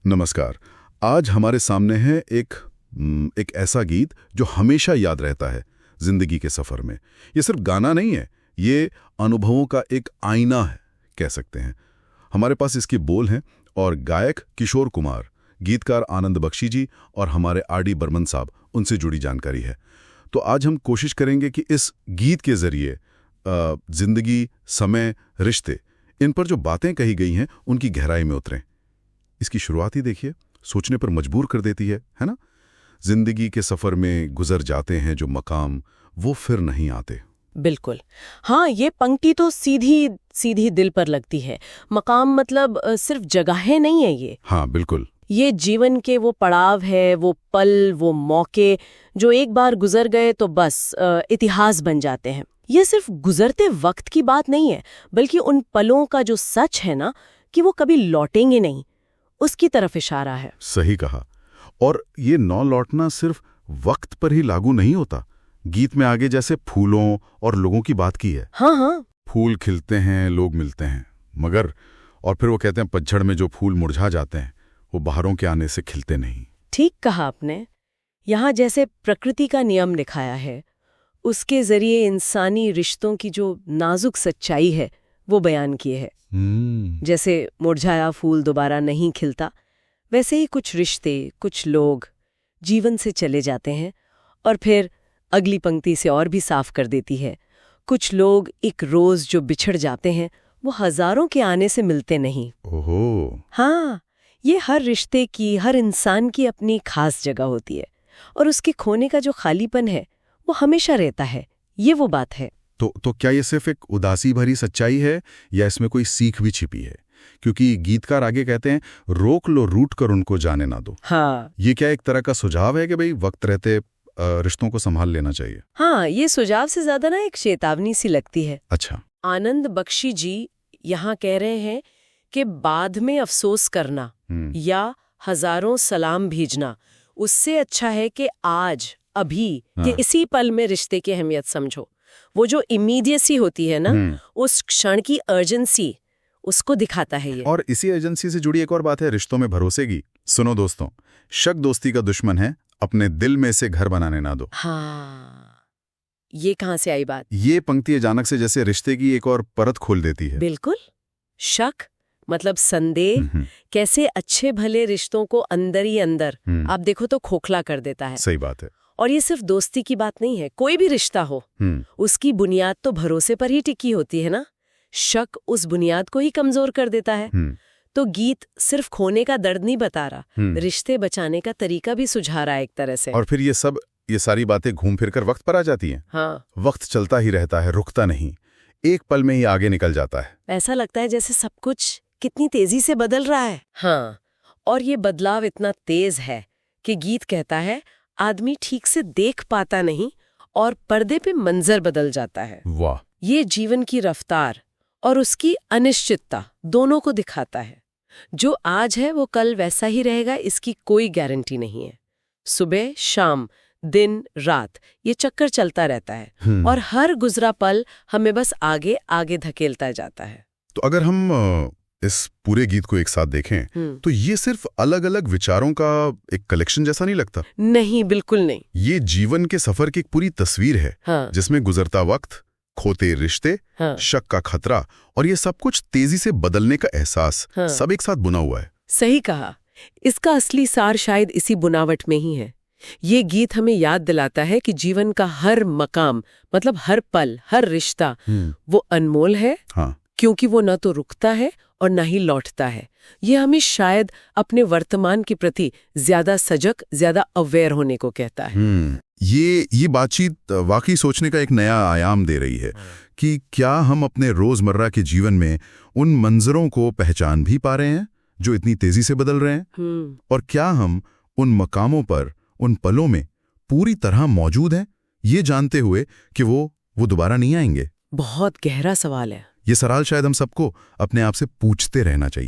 नमस्कार। आज हमारे सामने है एक ऐसा गीत जो हमेशा याद रहता है जिंदगी के सफर में। ये सिर्फ गाना नहीं है, ये अनुभवों का एक आईना है, कह सकते हैं। हमारे पास इसके बोल हैं और गायक किशोर कुमार, गीतकार आनंद बख्शी जी और हमारे आर.डी. बर्मन साहब, उनसे जुड़ी जानकारी है। तो आज हम कोशिश करेंगे कि इस गीत के जरिए जिंदगी, समय, रिश्ते, इन पर जो बातें कही गई हैं उनकी गहराई में उतरें। इसकी शुरुआत ही देखिए, सोचने पर मजबूर कर देती है ना? जिंदगी के सफर में गुजर जाते हैं जो मकाम, वो फिर नहीं आते। बिल्कुल। हाँ, ये पंक्ति तो सीधी सीधी दिल पर लगती है। मकाम मतलब सिर्फ जगहें नहीं है ये। हाँ, बिल्कुल। ये जीवन के वो पड़ाव है, वो पल, वो मौके जो एक बार गुजर गए तो बस इतिहास बन जाते हैं। ये सिर्फ गुजरते वक्त की बात नहीं है, बल्कि उन पलों का जो सच है ना कि वो कभी लौटेंगे नहीं, उसकी तरफ इशारा है। सही कहा। और ये नौ लौटना सिर्फ वक्त पर ही लागू नहीं होता। गीत में आगे जैसे फूलों और लोगों की बात की है। हाँ, फूल खिलते हैं, लोग मिलते हैं, मगर और फिर वो कहते हैं पतझड़ में जो फूल मुरझा जाते हैं वो बाहरों के आने से खिलते नहीं। ठीक कहा आपने। यहाँ जैसे प्रकृति का नियम दिखाया है, उसके जरिए इंसानी रिश्तों की जो नाजुक सच्चाई है वो बयान किए है। जैसे मुरझाया फूल दोबारा नहीं खिलता, वैसे ही कुछ रिश्ते, कुछ लोग जीवन से चले जाते हैं। और फिर अगली पंक्ति से और भी साफ कर देती है, कुछ लोग एक रोज जो बिछड़ जाते हैं वो हजारों के आने से मिलते नहीं। ओहो। हाँ, ये हर रिश्ते की, हर इंसान की अपनी खास जगह होती है, और उसके खोने का जो खालीपन है वो हमेशा रहता है। ये वो बात है। तो क्या ये सिर्फ एक उदासी भरी सच्चाई है या इसमें कोई सीख भी छिपी है? क्योंकि गीतकार आगे कहते हैं, रोक लो रूठ कर उनको जाने ना दो। हाँ, ये क्या एक तरह का सुझाव है कि भाई वक्त रहते रिश्तों को संभाल लेना चाहिए? हाँ, ये सुझाव से ज्यादा ना एक चेतावनी सी लगती है। अच्छा। आनंद बख्शी जी यहाँ कह रहे हैं कि बाद में अफसोस करना या हजारों सलाम भेजना उससे अच्छा है कि आज, अभी के इसी पल में रिश्ते की अहमियत समझो। वो जो इमीडिएसी होती है ना, उस क्षण की अर्जेंसी, उसको दिखाता है ये। और इसी एजेंसी से जुड़ी एक और बात है, रिश्तों में भरोसे की। सुनो दोस्तों, शक दोस्ती का दुश्मन है, अपने दिल में से घर बनाने ना दो। हाँ, ये कहाँ से आई बात? ये पंक्ति अचानक से जैसे रिश्ते की एक और परत खोल देती है। बिल्कुल। शक मतलब संदेह कैसे अच्छे भले रिश्तों को अंदर ही अंदर आप देखो तो खोखला कर देता है। सही बात है। और ये सिर्फ दोस्ती की बात नहीं है, कोई भी रिश्ता हो उसकी बुनियाद तो भरोसे पर ही टिकी होती है ना। शक उस बुनियाद को ही कमजोर कर देता है। तो गीत सिर्फ खोने का दर्द नहीं बता रहा, रिश्ते बचाने का तरीका भी सुझा रहा है एक तरह से। और फिर ये सारी बातें घूम फिर कर वक्त पर आ जाती हैं। हाँ, वक्त चलता ही रहता है, रुकता नहीं, एक पल में ही आगे निकल जाता है। ऐसा लगता है जैसे सब कुछ कितनी तेजी से बदल रहा है। हाँ, और ये बदलाव इतना तेज है कि गीत कहता है आदमी ठीक से देख पाता नहीं और पर्दे पे मंजर बदल जाता है। वाह। ये जीवन की रफ्तार और उसकी अनिश्चितता दोनों को दिखाता है। जो आज है वो कल वैसा ही रहेगा, इसकी कोई गारंटी नहीं है। सुबह शाम, दिन रात, ये चक्कर चलता रहता है और हर गुजरा पल हमें बस आगे आगे धकेलता जाता है। तो अगर हम इस पूरे गीत को एक साथ देखें तो ये सिर्फ अलग अलग विचारों का एक कलेक्शन जैसा नहीं लगता? नहीं, बिल्कुल नहीं। ये जीवन के सफर की एक पूरी तस्वीर है। हाँ। जिसमें गुजरता वक्त, खोते रिश्ते, हाँ। शक का खतरा और ये सब कुछ तेजी से बदलने का एहसास, हाँ। सब एक साथ बुना हुआ है। सही कहा। इसका असली सार शायद इसी बुनावट में ही है। ये गीत हमें याद दिलाता है कि जीवन का हर मकाम, मतलब हर पल, हर रिश्ता वो अनमोल है। हाँ। क्योंकि वो न तो रुकता है और न ही लौटता है। ये हमें शायद अपने वर्तमान के प्रति ज्यादा सजग, ज्यादा अवेयर होने को कहता है। ये बातचीत वाकई सोचने का एक नया आयाम दे रही है कि क्या हम अपने रोजमर्रा के जीवन में उन मंजरों को पहचान भी पा रहे हैं जो इतनी तेजी से बदल रहे हैं, और क्या हम उन मकामों पर, उन पलों में पूरी तरह मौजूद हैं, ये जानते हुए कि वो दोबारा नहीं आएंगे। बहुत गहरा सवाल है। ये सवाल शायद हम सबको अपने आप से पूछते रहना चाहिए।